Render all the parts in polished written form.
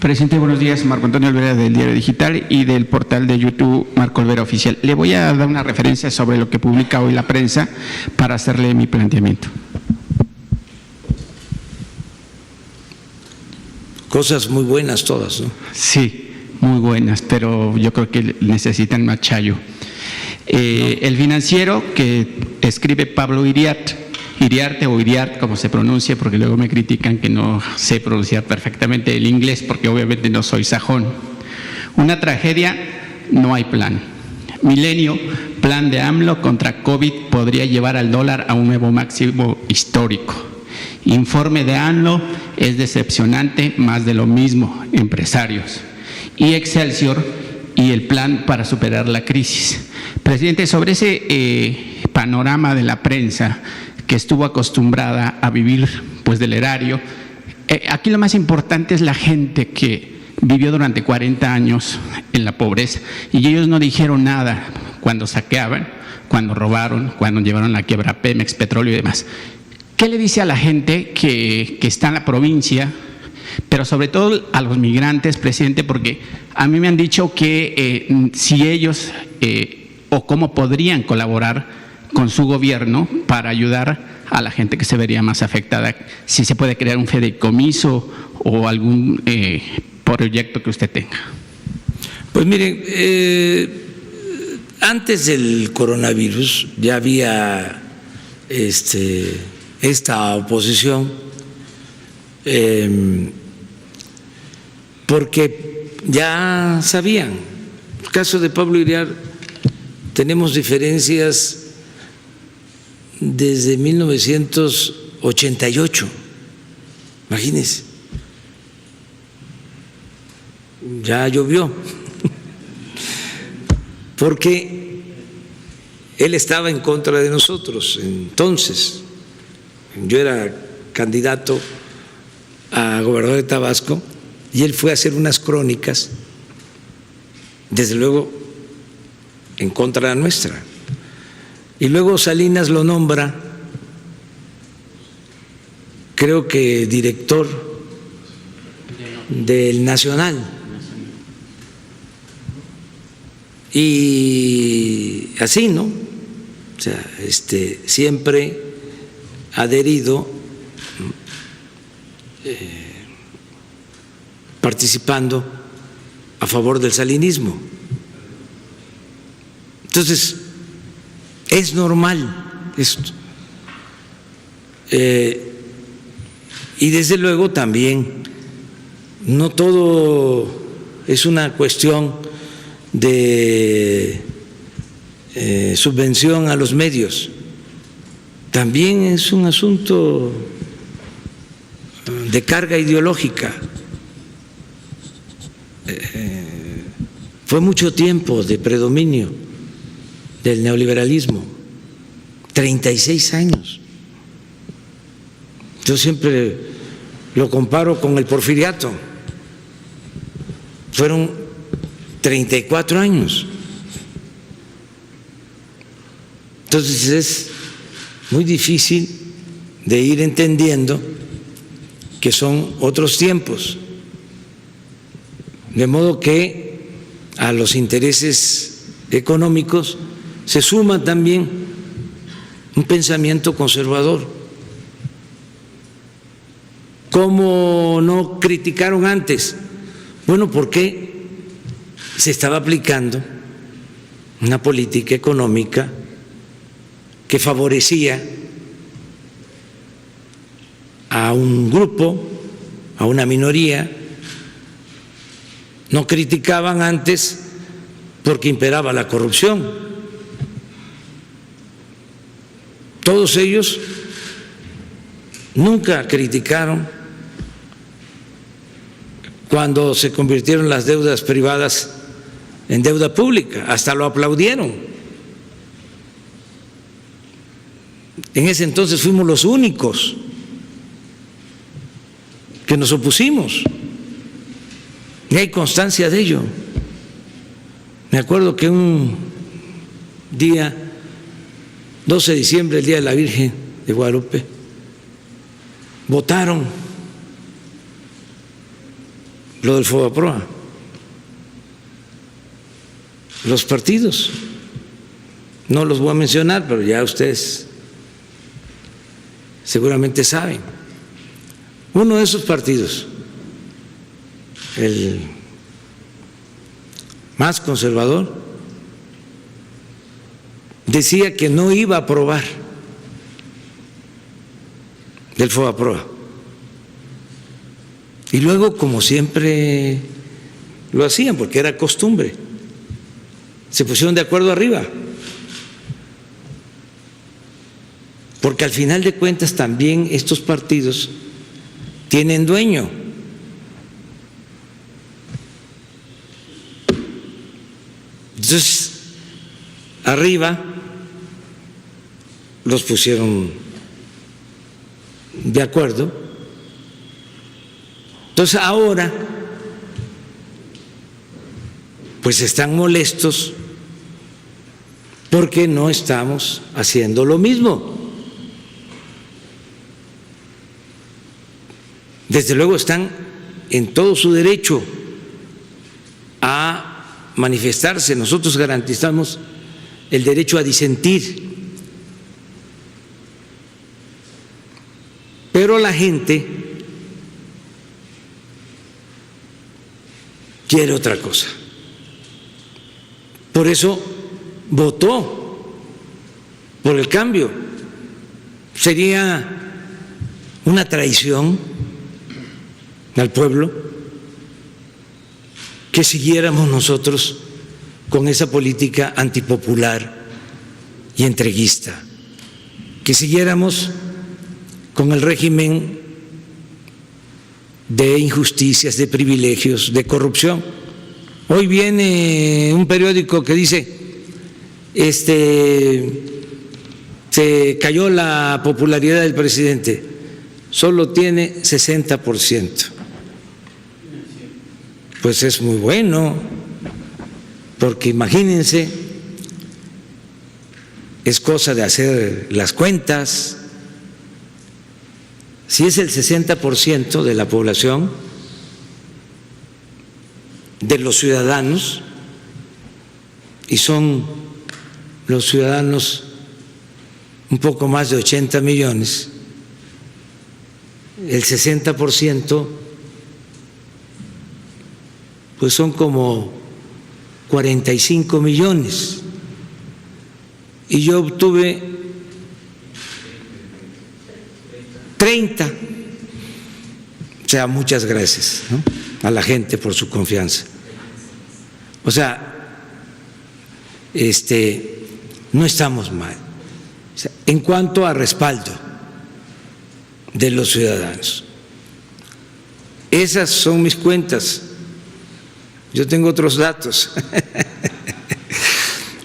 Presidente, buenos días. Marco Antonio Olvera, del Diario Digital y del portal de YouTube Marco Olvera Oficial. Le voy a dar una referencia sobre lo que publica hoy la prensa para hacerle mi planteamiento. Cosas muy buenas todas, ¿no? Sí, muy buenas, pero yo creo que necesitan más chayo. El Financiero, que escribe Pablo Iriarte o Iriart, como se pronuncia, porque luego me critican que no sé pronunciar perfectamente el inglés, porque obviamente no soy sajón. Una tragedia, no hay plan. Milenio, plan de AMLO contra COVID podría llevar al dólar a un nuevo máximo histórico. Informe de AMLO es decepcionante, más de lo mismo, empresarios. Y Excelsior y el plan para superar la crisis. Presidente, sobre ese panorama de la prensa que estuvo acostumbrada a vivir pues del erario, aquí lo más importante es la gente que vivió durante 40 años en la pobreza y ellos no dijeron nada cuando saqueaban, cuando robaron, cuando llevaron la quiebra a Pemex, petróleo y demás. ¿Qué le dice a la gente que está en la provincia, pero sobre todo a los migrantes, presidente? Porque a mí me han dicho que si ellos o cómo podrían colaborar con su gobierno para ayudar a la gente que se vería más afectada, si se puede crear un fideicomiso o algún proyecto que usted tenga. Pues miren, antes del coronavirus ya había esta oposición, porque ya sabían, en el caso de Pablo Iriart tenemos diferencias desde 1988, imagínense, ya llovió, porque él estaba en contra de nosotros. Entonces, yo era candidato a gobernador de Tabasco y él fue a hacer unas crónicas, desde luego, en contra nuestra. Y luego Salinas lo nombra, creo que director del Nacional. Y así, ¿no? O sea, siempre adherido, participando a favor del salinismo. Entonces, es normal esto. Y desde luego también no todo es una cuestión de subvención a los medios, también es un asunto de carga ideológica. Fue mucho tiempo de predominio del neoliberalismo, 36 años. Yo siempre lo comparo con el porfiriato, fueron 34 años. Entonces es muy difícil de ir entendiendo que son otros tiempos, de modo que a los intereses económicos se suma también un pensamiento conservador. ¿Cómo no criticaron antes? Bueno, porque se estaba aplicando una política económica que favorecía a un grupo, a una minoría. No criticaban antes porque imperaba la corrupción. Todos ellos nunca criticaron cuando se convirtieron las deudas privadas en deuda pública, hasta lo aplaudieron. En ese entonces fuimos los únicos que nos opusimos, y hay constancia de ello. Me acuerdo que un día, 12 de diciembre, el Día de la Virgen de Guadalupe, votaron lo del FOBAPROA. Los partidos, no los voy a mencionar, pero ya ustedes seguramente saben. Uno de esos partidos, el más conservador, decía que no iba a aprobar el FOBAPROA. Y luego, como siempre lo hacían, porque era costumbre, se pusieron de acuerdo arriba. Porque al final de cuentas también estos partidos tienen dueño. Entonces, arriba los pusieron de acuerdo. Entonces ahora, pues están molestos porque no estamos haciendo lo mismo. Desde luego están en todo su derecho a manifestarse. Nosotros garantizamos el derecho a disentir. Pero la gente quiere otra cosa. Por eso votó por el cambio. Sería una traición al pueblo que siguiéramos nosotros con esa política antipopular y entreguista, que siguiéramos con el régimen de injusticias, de privilegios, de corrupción. Hoy viene un periódico que dice, se cayó la popularidad del presidente, solo tiene 60%. Pues es muy bueno, porque imagínense, es cosa de hacer las cuentas. Si es el 60% de la población, de los ciudadanos, y son los ciudadanos un poco más de 80 millones, el 60%, pues son como 45 millones. Y yo obtuve 30. O sea, muchas gracias, ¿no?, a la gente por su confianza. O sea, no estamos mal. O sea, en cuanto a respaldo de los ciudadanos, esas son mis cuentas. Yo tengo otros datos,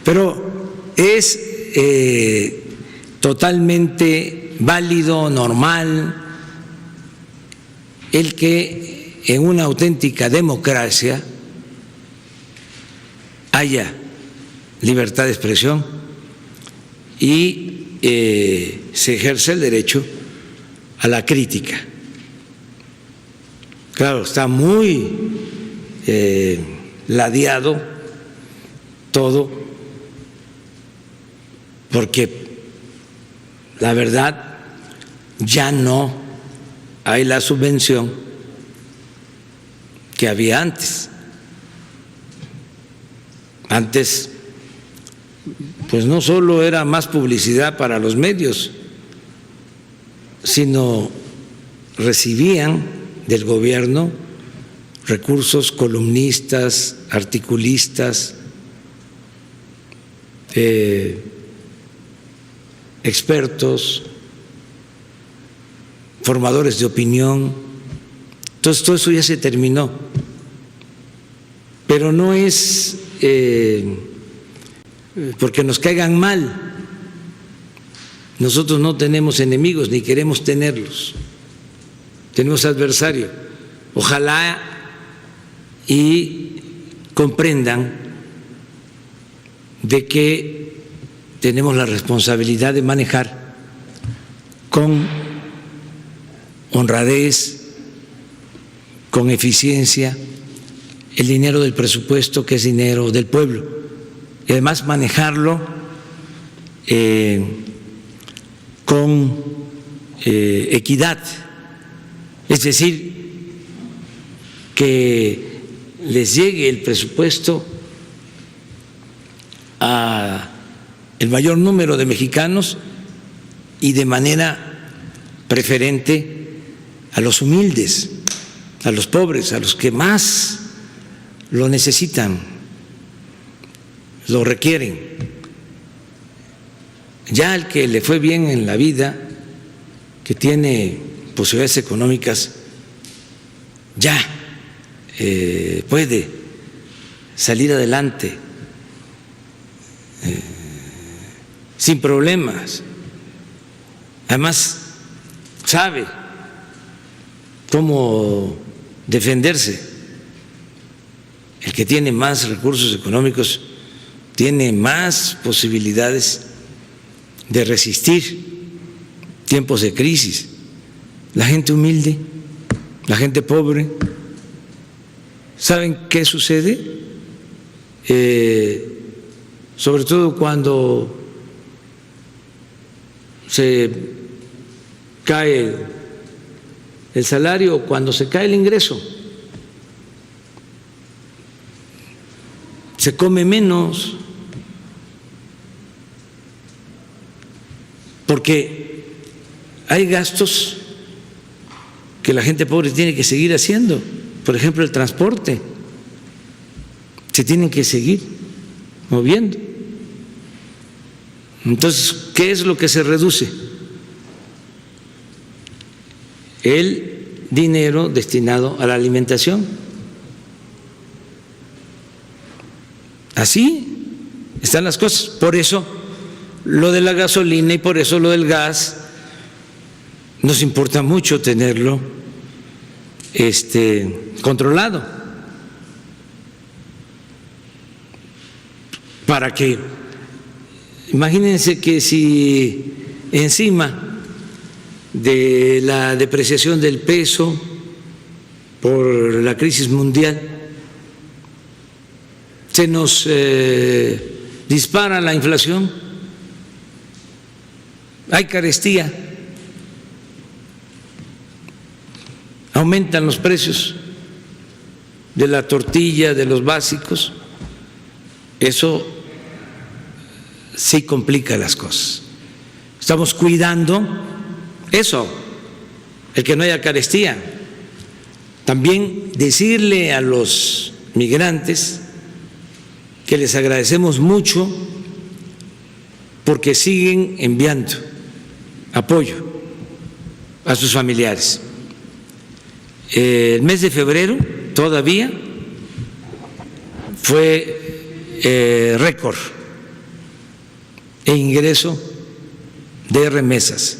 pero es totalmente válido, normal, el que en una auténtica democracia haya libertad de expresión y se ejerce el derecho a la crítica. Claro, está muy ladeado todo, porque la verdad ya no hay la subvención que había antes. Antes, pues no solo era más publicidad para los medios, sino recibían del gobierno recursos, columnistas, articulistas, expertos, formadores de opinión. Entonces todo eso ya se terminó, pero no es porque nos caigan mal. Nosotros no tenemos enemigos ni queremos tenerlos, tenemos adversarios. Ojalá y comprendan de que tenemos la responsabilidad de manejar con honradez, con eficiencia el dinero del presupuesto, que es dinero del pueblo, y además manejarlo con equidad, es decir, que les llegue el presupuesto a el mayor número de mexicanos y de manera preferente a los humildes, a los pobres, a los que más lo necesitan, lo requieren. Ya al que le fue bien en la vida, que tiene posibilidades económicas, ya puede salir adelante sin problemas. Además, sabe cómo defenderse. El que tiene más recursos económicos tiene más posibilidades de resistir tiempos de crisis. La gente humilde, la gente pobre, ¿saben qué sucede? Sobre todo cuando se cae el salario o cuando se cae el ingreso, se come menos, porque hay gastos que la gente pobre tiene que seguir haciendo. Por ejemplo, el transporte, se tienen que seguir moviendo. Entonces, ¿qué es lo que se reduce? El dinero destinado a la alimentación. Así están las cosas. Por eso lo de la gasolina y por eso lo del gas nos importa mucho tenerlo controlado, para que, imagínense que si encima de la depreciación del peso por la crisis mundial se nos dispara la inflación, hay carestía, aumentan los precios de la tortilla, de los básicos, eso sí complica las cosas. Estamos cuidando eso, el que no haya carestía. También decirle a los migrantes que les agradecemos mucho porque siguen enviando apoyo a sus familiares. El mes de febrero todavía fue récord en ingreso de remesas.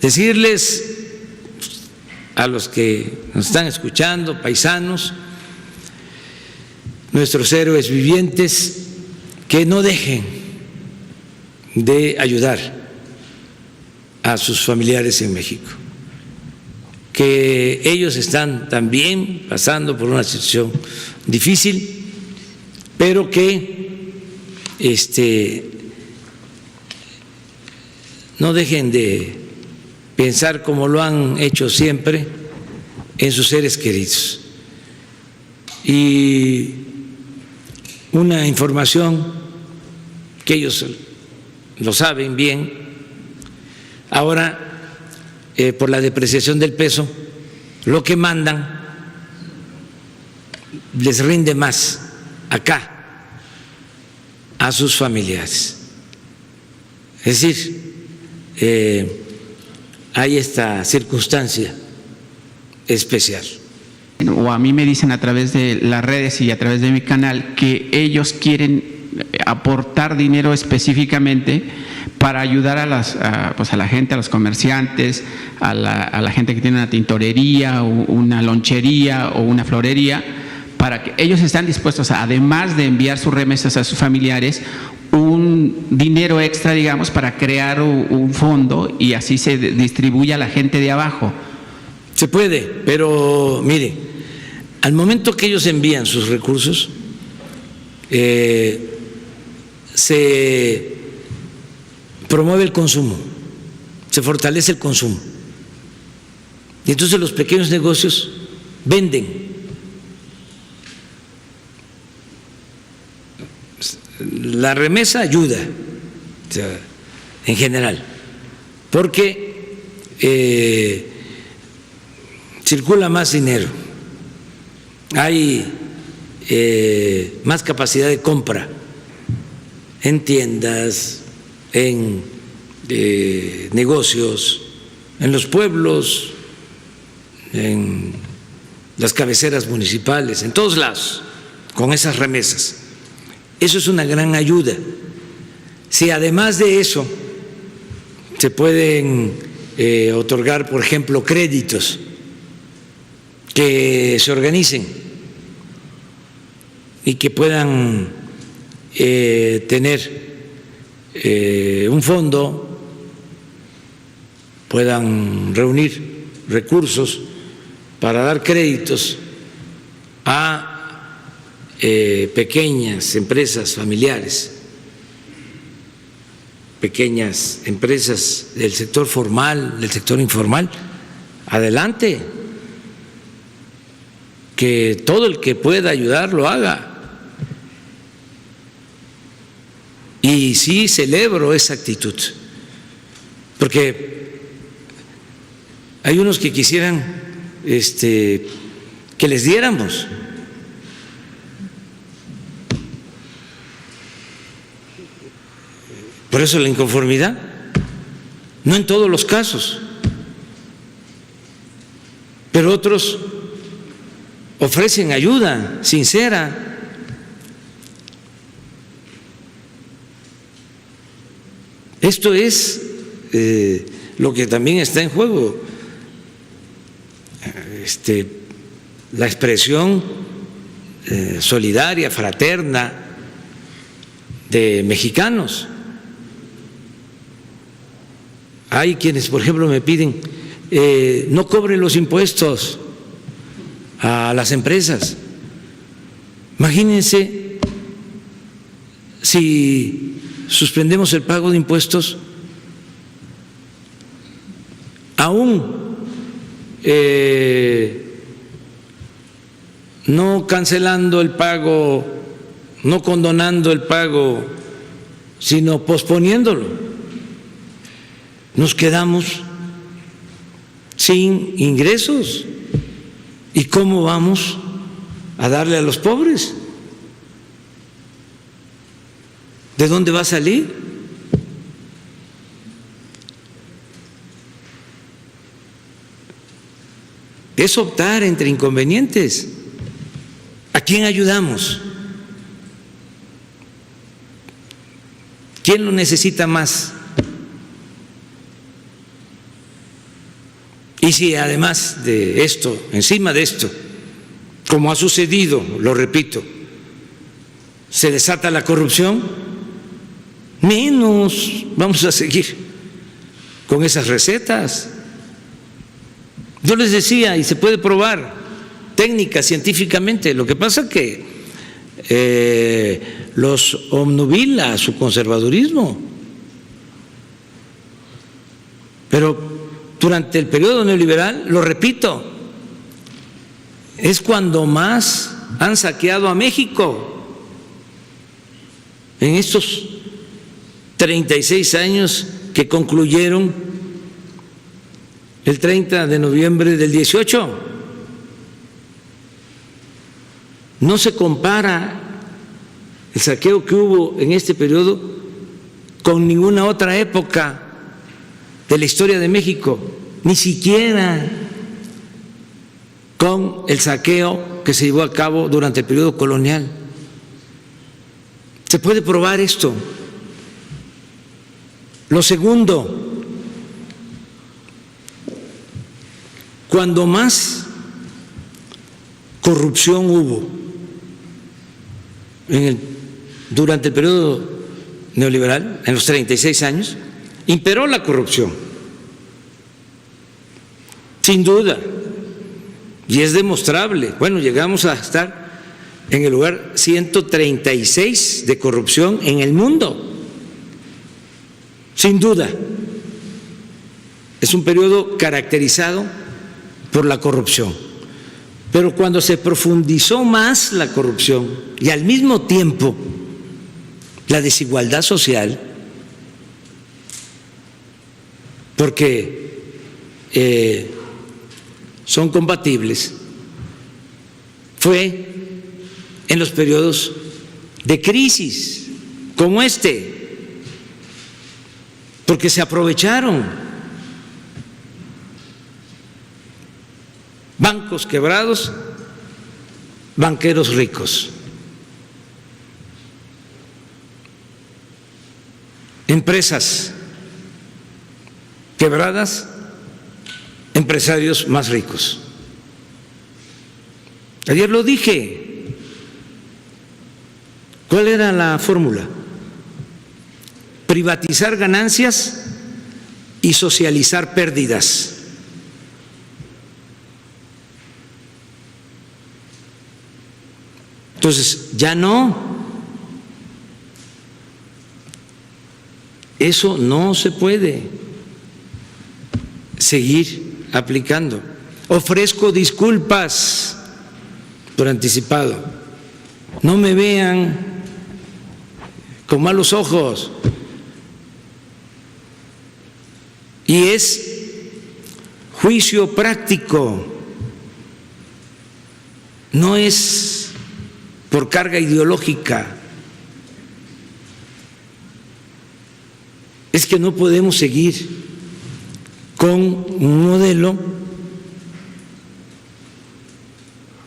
Decirles a los que nos están escuchando, paisanos, nuestros héroes vivientes, que no dejen de ayudar a sus familiares en México, que ellos están también pasando por una situación difícil, pero que no dejen de pensar, como lo han hecho siempre, en sus seres queridos. Y una información que ellos lo saben bien, ahora por la depreciación del peso, lo que mandan les rinde más acá a sus familiares. Es decir, hay esta circunstancia especial. O a mí me dicen a través de las redes y a través de mi canal que ellos quieren aportar dinero específicamente para ayudar a la gente, a los comerciantes, a la gente que tiene una tintorería, o una lonchería o una florería, para que ellos están dispuestos, además de enviar sus remesas a sus familiares, un dinero extra, digamos, para crear un fondo y así se distribuye a la gente de abajo. Se puede, pero mire, al momento que ellos envían sus recursos, se promueve el consumo, se fortalece el consumo. Y entonces los pequeños negocios venden. La remesa ayuda, o sea, en general, porque circula más dinero, hay más capacidad de compra en tiendas, en negocios, en los pueblos, en las cabeceras municipales, en todos lados, con esas remesas. Eso es una gran ayuda. Si además de eso se pueden otorgar, por ejemplo, créditos que se organicen y que puedan tener un fondo, puedan reunir recursos para dar créditos a pequeñas empresas familiares, pequeñas empresas del sector formal, del sector informal, adelante, que todo el que pueda ayudar lo haga. Y sí celebro esa actitud, porque hay unos que quisieran que les diéramos. Por eso la inconformidad, no en todos los casos, pero otros ofrecen ayuda sincera. Esto es lo que también está en juego, la expresión solidaria, fraterna de mexicanos. Hay quienes, por ejemplo, me piden no cobren los impuestos a las empresas. Imagínense si suspendemos el pago de impuestos, aún no cancelando el pago, no condonando el pago, sino posponiéndolo. Nos quedamos sin ingresos. ¿Y cómo vamos a darle a los pobres? ¿De dónde va a salir? Es optar entre inconvenientes. ¿A quién ayudamos? ¿Quién lo necesita más? Y si además de esto, encima de esto, como ha sucedido, lo repito, se desata la corrupción, menos vamos a seguir con esas recetas. Yo les decía, y se puede probar técnica, científicamente, lo que pasa es que los obnubila su conservadurismo. Pero durante el periodo neoliberal, lo repito, es cuando más han saqueado a México. En estos 36 años que concluyeron el 30 de noviembre del 18. No se compara el saqueo que hubo en este periodo con ninguna otra época de la historia de México, ni siquiera con el saqueo que se llevó a cabo durante el periodo colonial. Se puede probar esto. Lo segundo, cuando más corrupción hubo durante el periodo neoliberal, en los 36 años, imperó la corrupción, sin duda. y es demostrable. Bueno, llegamos a estar en el lugar 136 de corrupción en el mundo, sin duda. Es un periodo caracterizado por la corrupción, pero cuando se profundizó más la corrupción y al mismo tiempo la desigualdad social, porque son compatibles, fue en los periodos de crisis como este, porque se aprovecharon bancos quebrados, banqueros ricos, empresas quebradas, empresarios más ricos. Ayer lo dije. ¿Cuál era la fórmula? Privatizar ganancias y socializar pérdidas. Entonces, ya no. Eso no se puede seguir aplicando. Ofrezco disculpas por anticipado. No me vean con malos ojos. Y es juicio práctico, no es por carga ideológica. Es que no podemos seguir con un modelo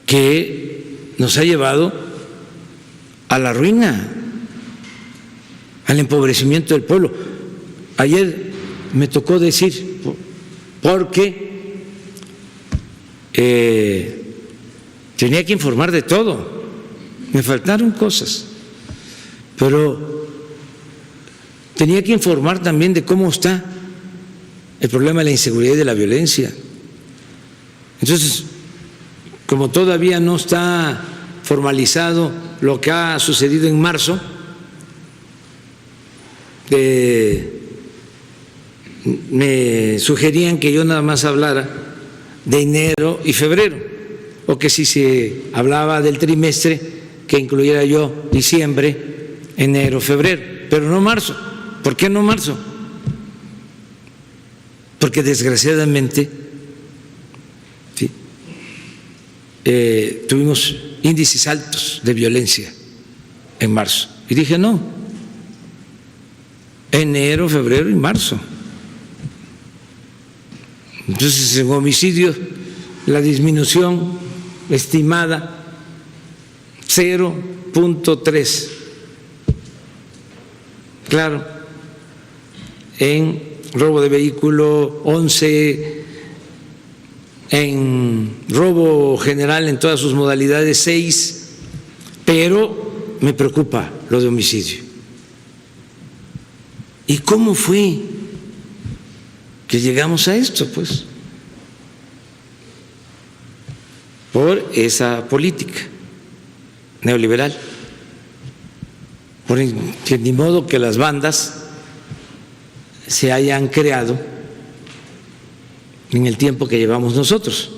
que nos ha llevado a la ruina, al empobrecimiento del pueblo. Ayer me tocó decir, porque tenía que informar de todo, me faltaron cosas, pero tenía que informar también de cómo está el problema de la inseguridad y de la violencia. Entonces, como todavía no está formalizado lo que ha sucedido en marzo, me sugerían que yo nada más hablara de enero y febrero, o que si se hablaba del trimestre, que incluyera yo diciembre, enero, febrero, pero no marzo. ¿Por qué no marzo? Porque desgraciadamente ¿sí? Tuvimos índices altos de violencia en marzo. Y dije no, enero, febrero y marzo. Entonces en homicidios la disminución estimada 0.3. Claro, en robo de vehículo 11, en robo general en todas sus modalidades 6, pero me preocupa lo de homicidio. ¿Y cómo fue que llegamos a esto? Pues por esa política neoliberal, por que ni modo que las bandas se hayan creado en el tiempo que llevamos nosotros.